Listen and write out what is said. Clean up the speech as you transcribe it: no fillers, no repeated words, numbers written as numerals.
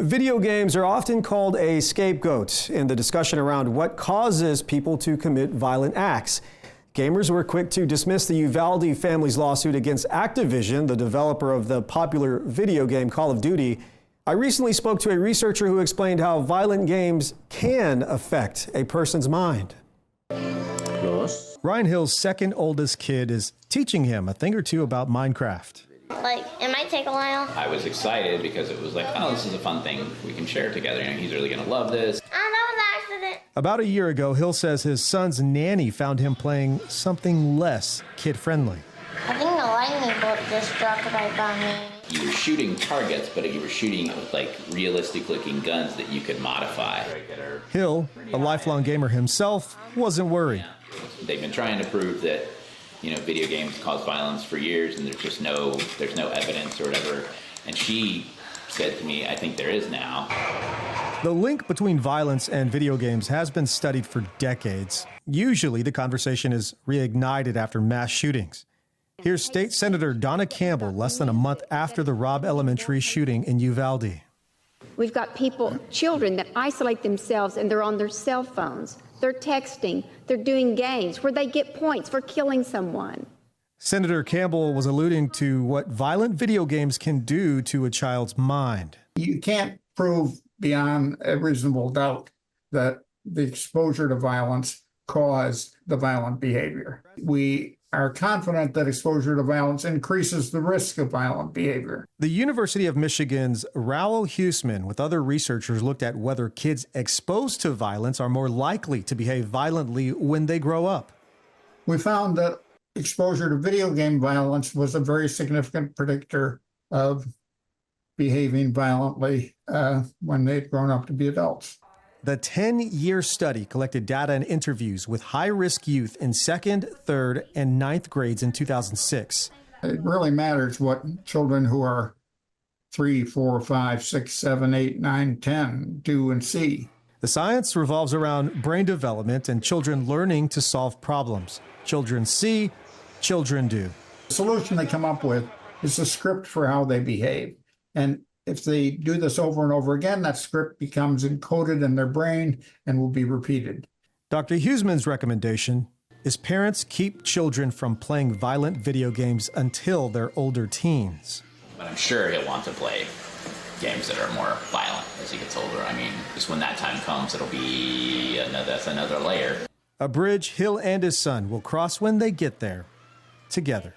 Video games are often called a scapegoat in the discussion around what causes people to commit violent acts. Gamers were quick to dismiss the Uvalde family's lawsuit against Activision, the developer of the popular video game Call of Duty. I recently spoke to a researcher who explained how violent games can affect a person's mind. Ryan Hill's second oldest kid is teaching him a thing or two about Minecraft. It might take a while. I was excited because it was like, oh, this is a fun thing we can share together. You know, he's really gonna love this. That was an accident. About a year ago, Hill says his son's nanny found him playing something less kid-friendly. I think the lightning bolt just dropped right by me. You were shooting targets, but you were shooting it with like realistic-looking guns that you could modify. Hill, a lifelong gamer himself, wasn't worried. They've been trying to prove that, you know, video games cause violence for years, and there's no evidence or whatever. And she said to me, I think there is now. The link between violence and video games has been studied for decades. Usually the conversation is reignited after mass shootings. Here's State Senator Donna Campbell less than a month after the Robb Elementary shooting in Uvalde. We've got children that isolate themselves and they're on their cell phones. They're texting, they're doing games where they get points for killing someone. Senator Campbell was alluding to what violent video games can do to a child's mind. You can't prove beyond a reasonable doubt that the exposure to violence caused the violent behavior. We are confident that exposure to violence increases the risk of violent behavior. The University of Michigan's Rowell Huesmann with other researchers looked at whether kids exposed to violence are more likely to behave violently when they grow up. We found that exposure to video game violence was a very significant predictor of behaving violently when they'd grown up to be adults. The 10-year study collected data and interviews with high-risk youth in 2nd, 3rd, and 9th grades in 2006. It really matters what children who are 3, 4, 5, 6, 7, 8, 9, 10 do and see. The science revolves around brain development and children learning to solve problems. Children see, children do. The solution they come up with is a script for how they behave. And if they do this over and over again, that script becomes encoded in their brain and will be repeated. Dr. Huesmann's recommendation is parents keep children from playing violent video games until they're older teens. But I'm sure he'll want to play games that are more violent as he gets older. I mean, just when that time comes, it'll be that's another layer. A bridge Hill and his son will cross when they get there together.